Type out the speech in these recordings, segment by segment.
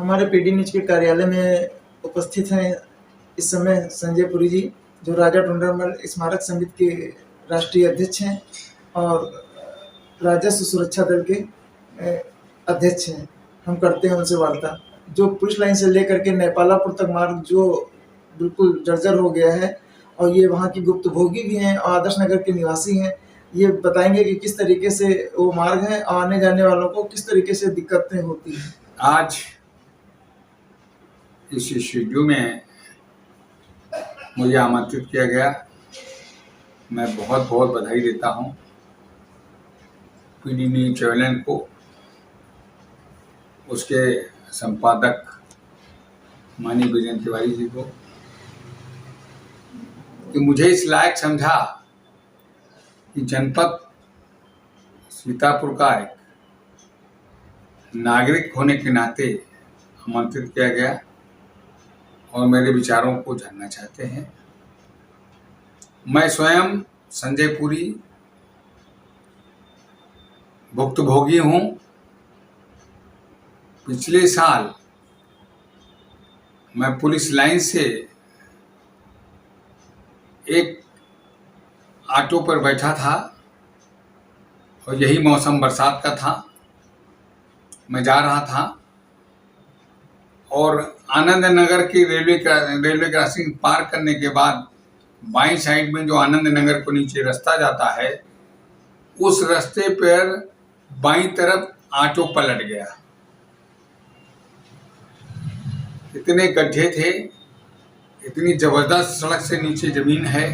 हमारे PD news के कार्यालय में उपस्थित हैं इस समय संजय पुरी जी, जो राजा टोडरमल स्मारक समिति के राष्ट्रीय अध्यक्ष हैं और राजस्व सुरक्षा दल के अध्यक्ष हैं। हम करते हैं उनसे वार्ता। जो पुलिस लाइन से लेकर के नेपालापुर तक मार्ग जो बिल्कुल जर्जर हो गया है, और ये वहाँ की गुप्त भोगी भी हैं और आदर्श नगर के निवासी हैं, ये बताएंगे कि किस तरीके से वो मार्ग है और आने जाने वालों को किस तरीके से दिक्कतें होती हैं। आज इस स्टूडियो में मुझे आमंत्रित किया गया, मैं बहुत बहुत बधाई देता हूँ पीडी न्यूज चैनल को, उसके संपादक माननीय विजय तिवारी जी को, कि मुझे इस लायक समझा कि जनपद सीतापुर का एक नागरिक होने के नाते आमंत्रित किया गया और मेरे विचारों को जानना चाहते हैं। मैं स्वयं संजय पुरी भुक्तभोगी हूँ। पिछले साल मैं पुलिस लाइन से एक ऑटो पर बैठा था और यही मौसम बरसात का था। मैं जा रहा था और आनंद नगर की रेलवे क्रॉसिंग पार करने के बाद बाईं साइड में जो आनंद नगर को नीचे रास्ता जाता है, उस रास्ते पर बाईं तरफ ऑटो पलट गया। इतने गड्ढे थे, इतनी जबरदस्त सड़क से नीचे जमीन है।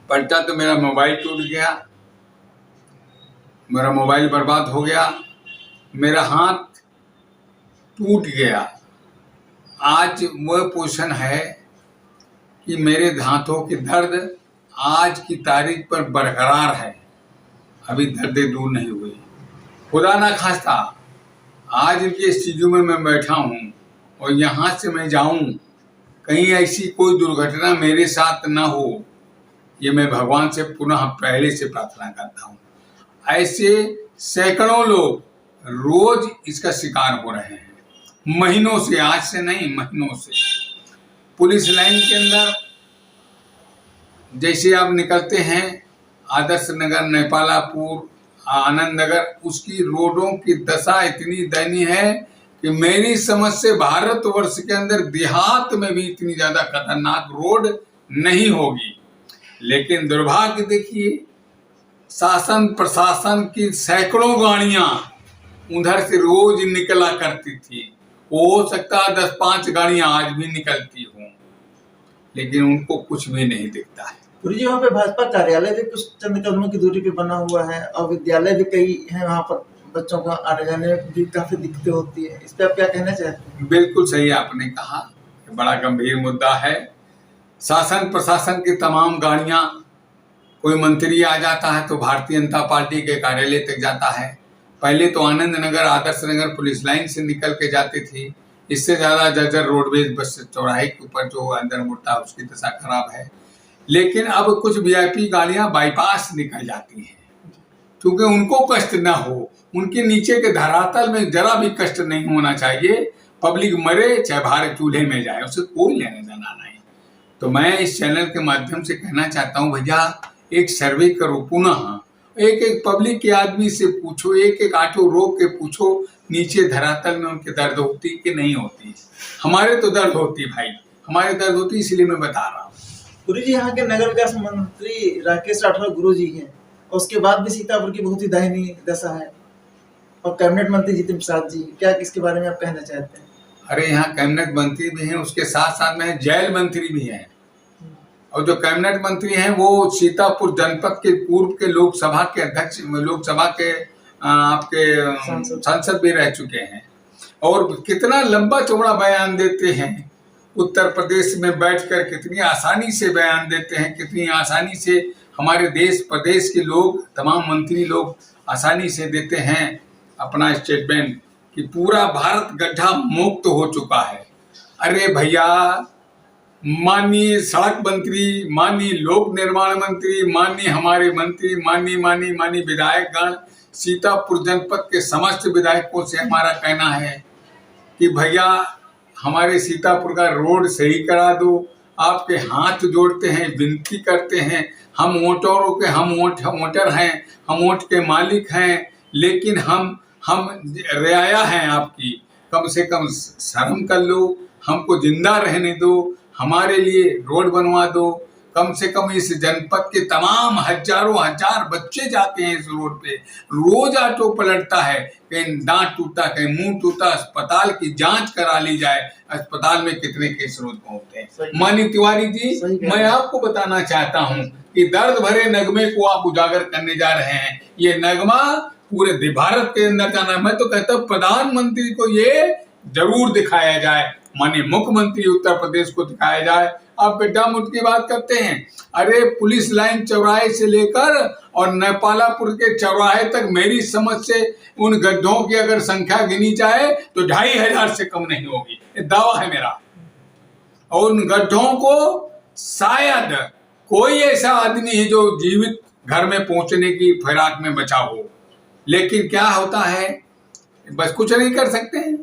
पलटा तो मेरा मोबाइल टूट गया, मेरा मोबाइल बर्बाद हो गया, मेरा हाथ टूट गया। आज वह पोजीशन है कि मेरे हाथों की दर्द आज की तारीख पर बरकरार है, अभी दर्दें दूर नहीं हुई। खुदा ना खास्ता आज इनके स्टूडियो में मैं बैठा हूँ और यहाँ से मैं जाऊँ, कहीं ऐसी कोई दुर्घटना मेरे साथ ना हो, ये मैं भगवान से पुनः पहले से प्रार्थना करता हूँ। ऐसे सैकड़ों लोग रोज इसका शिकार हो रहे हैं, महीनों से, आज से नहीं महीनों से। पुलिस लाइन के अंदर जैसे आप निकलते हैं आदर्श नगर, नेपालापुर, आनंद नगर, उसकी रोडों की दशा इतनी दयनीय है कि मेरी समझ से भारतवर्ष के अंदर देहात में भी इतनी ज्यादा खतरनाक रोड नहीं होगी। लेकिन दुर्भाग्य देखिए, शासन प्रशासन की सैकड़ों गाड़ियां उधर से रोज निकला करती थी। हो सकता है 10-5 गाड़ियां आज भी निकलती हों, लेकिन उनको कुछ भी नहीं दिखता है। पुरी जी, वहाँ पे भाजपा कार्यालय भी कुछ चंद कदमों की दूरी पे बना हुआ है और विद्यालय भी कई हैं, वहाँ पर बच्चों को आने जाने में भी काफी दिक्कतें होती है। इस पे आप क्या कहना चाहते हैं? बिल्कुल सही आपने कहा, बड़ा गंभीर मुद्दा है। शासन प्रशासन की तमाम गाड़ियां, कोई मंत्री आ जाता है तो भारतीय जनता पार्टी के कार्यालय तक जाता है। पहले तो आनंद नगर, आदर्श नगर पुलिस लाइन से निकल के जाती थी। इससे ज्यादा जर्जर रोडवेज बस चौराहे के ऊपर जो अंदर मुड़ता है उसकी दशा खराब है। लेकिन अब कुछ वीआईपी गाड़ियां बाईपास निकल जाती हैं, क्योंकि उनको कष्ट ना हो, उनके नीचे के धरातल में जरा भी कष्ट नहीं होना चाहिए। पब्लिक मरे चाहे भारत चूल्हे में जाए, उससे कोई लेने देना नहीं। तो मैं इस चैनल के माध्यम से कहना चाहता हूँ, भैया एक सर्वे करो, पुनः एक पब्लिक के आदमी से पूछो, एक ऑटो रोक के पूछो नीचे धरातल में उनके दर्द होती कि नहीं होती। हमारे तो दर्द होती भाई, हमारे दर्द होती, इसलिए मैं बता रहा हूँ। गुरु जी, यहाँ के नगर विकास मंत्री राकेश राठौर गुरु जी हैं, और उसके बाद भी सीतापुर की बहुत ही दयनीय दशा है, और कैबिनेट मंत्री जितिन प्रसाद जी, क्या इसके बारे में आप कहना चाहते हैं? अरे यहाँ कैबिनेट मंत्री भी हैं, उसके साथ साथ में जेल मंत्री भी हैं, और जो कैबिनेट मंत्री हैं वो सीतापुर जनपद के पूर्व के लोकसभा के अध्यक्ष, लोकसभा के आपके सांसद भी रह चुके हैं, और कितना लंबा चौड़ा बयान देते हैं। उत्तर प्रदेश में बैठकर कितनी आसानी से बयान देते हैं, कितनी आसानी से हमारे देश प्रदेश के लोग, तमाम मंत्री लोग आसानी से देते हैं अपना स्टेटमेंट कि पूरा भारत गड्ढा मुक्त हो चुका है। अरे भैया, माननीय सड़क मंत्री, माननीय लोक निर्माण मंत्री, माननीय हमारे मंत्री, माननीय विधायकगण, सीतापुर जनपद के समस्त विधायकों से हमारा कहना है कि भैया हमारे सीतापुर का रोड सही करा दो, आपके हाथ जोड़ते हैं, विनती करते हैं। हम वोटरों के हम वोटर हैं, हम वोट के मालिक हैं, लेकिन हम रियाया हैं आपकी, कम से कम शर्म कर लो, हमको जिंदा रहने दो, हमारे लिए रोड बनवा दो। कम से कम इस जनपद के तमाम हजारों हजार बच्चे जाते हैं इस रोड पे, रोज ऑटो पलटता है, कहीं दांत टूटा, कहीं मुंह टूटा, अस्पताल की जांच करा ली जाए, अस्पताल में कितने केस रोज पहुंचते हैं। माननीय तिवारी जी, मैं आपको बताना चाहता हूं कि दर्द भरे नगमे को आप उजागर करने जा रहे हैं। ये नगमा पूरे भारत के अंदर जाना है। मैं तो कहता हूं प्रधानमंत्री को ये जरूर दिखाया जाए, माननीय मुख्यमंत्री उत्तर प्रदेश को दिखाया जाए। आप गड्ढा मुठ की बात करते हैं, अरे पुलिस लाइन चौराहे से लेकर और नेपालापुर के चौराहे तक मेरी समझ से उन गड्ढों की अगर संख्या गिनी जाए तो 2500 से कम नहीं होगी, ये दावा है मेरा। और उन गड्ढों को शायद कोई ऐसा आदमी है जो जीवित घर में पहुंचने की फिराक में बचा हो, लेकिन क्या होता है, बस कुछ नहीं कर सकते हैं।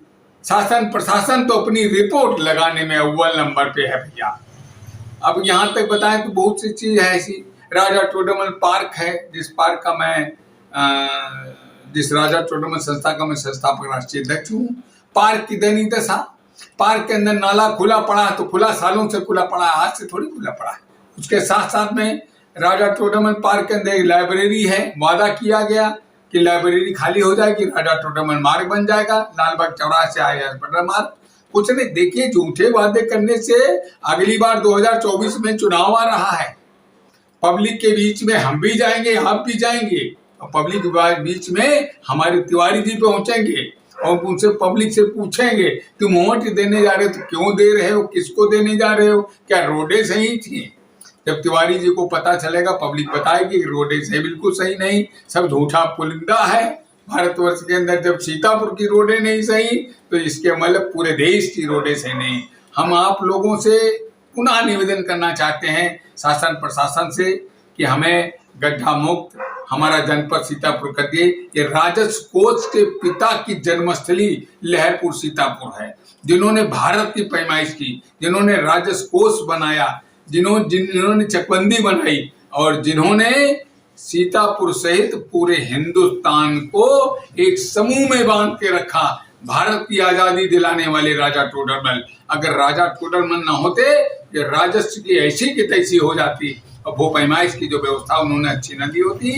शासन प्रशासन तो अपनी रिपोर्ट लगाने में अव्वल नंबर पे है भैया। अब यहाँ तक बताएं तो बहुत सी चीज है ऐसी। राजा टोडरमल पार्क है, जिस पार्क का मैं जिस राजा टोडरमल संस्था का मैं संस्थापक राष्ट्रीय अध्यक्ष हूँ। पार्क की दयनीय दशा, पार्क के अंदर नाला खुला पड़ा तो खुला, सालों से खुला पड़ा है, आज से थोड़ी खुला पड़ा है। उसके साथ साथ में राजा टोडरमल पार्क के अंदर एक लाइब्रेरी है, वादा किया गया कि लाइब्रेरी खाली हो जाएगी, राजा टोडरमल मार्ग बन जाएगा, लालबाग चौराहे से आया मार्ग। कुछ नहीं, देखिए झूठे वादे करने से अगली बार 2024 में चुनाव आ रहा है, पब्लिक के बीच में हम भी जाएंगे, आप भी जाएंगे, और पब्लिक के बीच में हमारे तिवारी जी पहुंचेंगे और उनसे पब्लिक से पूछेंगे तुम वोट देने जा रहे हो तो क्यों दे रहे हो, किसको देने जा रहे हो, क्या रोडें सही थी? जब तिवारी जी को पता चलेगा, पब्लिक बताएगी कि रोडें सही, बिल्कुल सही नहीं, सब झूठा पुलिंदा है। भारतवर्ष के अंदर जब सीतापुर की रोडें नहीं सही तो इसके मतलब पूरे देश की रोडें सही नहीं। हम आप लोगों से पुनः निवेदन करना चाहते हैं शासन प्रशासन से कि हमें गड्ढा मुक्त हमारा जनपद सीतापुर कर दिए। ये राजस्व कोष के पिता की जन्मस्थली लहरपुर सीतापुर है, जिन्होंने भारत की पैमाइश की, जिन्होंने राजस्व कोष बनाया, जिन्होंने चकबंदी बनाई और जिन्होंने सीतापुर सहित पूरे हिंदुस्तान को एक समूह में बांध के रखा। भारत की आजादी दिलाने वाले राजा टोडरमल, अगर राजा टोडरमल न होते, ये राजस्व की ऐसी की तैसी हो जाती और वो पैमाइश की जो व्यवस्था उन्होंने अच्छी न दी होती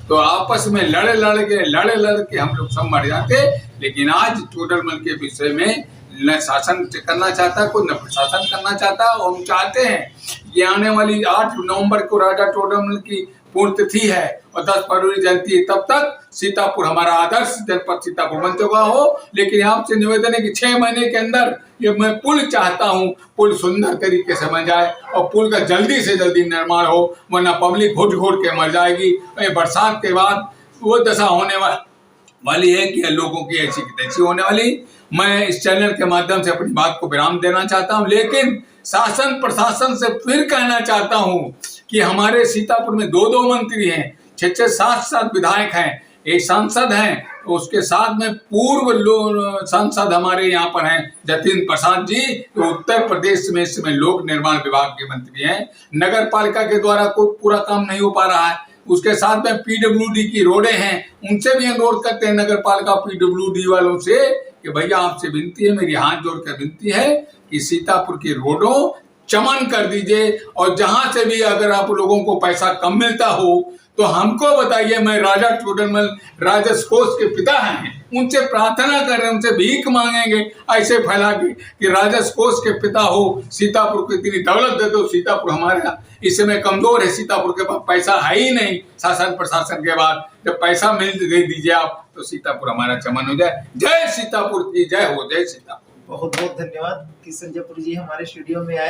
तो आपस में लड़ के हम लोग सब मर जाते। लेकिन आज टोडरमल के विषय में न शासन करना चाहता कोई, न प्रशासन करना चाहता। और हम चाहते हैं ये आने वाली 8 नवंबर को राजा टोडरमल की पुण्यतिथि है और 10 फरवरी जयंती है, तब तक सीतापुर हमारा आदर्श जनपद सीतापुर बन चुका हो। लेकिन आपसे निवेदन है कि 6 महीने के अंदर ये मैं पुल चाहता हूँ, पुल सुंदर तरीके से बन जाए और पुल का जल्दी से जल्दी निर्माण हो, वरना पब्लिक घुट के मर जाएगी। बरसात के बाद वो दशा होने वाली है कि लोगों की ऐसी की तैसी होने वाली। मैं इस चैनल के माध्यम से अपनी बात को विराम देना चाहता हूं, लेकिन शासन प्रशासन से फिर कहना चाहता हूं कि हमारे सीतापुर में 2 मंत्री हैं, 6 7 विधायक हैं, एक सांसद हैं, तो उसके साथ में पूर्व सांसद हमारे यहाँ पर हैं जतिन प्रसाद जी, तो उत्तर प्रदेश में इस समय लोक निर्माण विभाग के मंत्री हैं। नगर पालिका के द्वारा कोई पूरा काम नहीं हो पा रहा है। उसके साथ में PWD की रोडें हैं, उनसे भी अनुरोध करते हैं नगर पालिका PWD वालों से कि भैया आपसे विनती है, मेरी हाथ जोड़कर विनती है कि सीतापुर की रोडों चमन कर दीजिए। और जहां से भी अगर आप लोगों को पैसा कम मिलता हो तो हमको बताइए। मैं राजा टोडरमल राजस्व कोष के पिता हैं, उनसे प्रार्थना कर रहे हैं, उनसे भीख मांगेंगे ऐसे फैला कि राजस्व कोष के पिता हो, सीतापुर को इतनी दौलत दे दो। सीतापुर हमारा इस समय कमजोर है, सीतापुर के पास पैसा है ही नहीं। शासन प्रशासन के बाद जब पैसा दे दीजिए आप तो सीतापुर हमारा चमन हो जाए। जय सीतापुर की जय हो, जय सीतापुर। बहुत बहुत धन्यवाद कि संजय पुरी जी हमारे स्टूडियो में आए।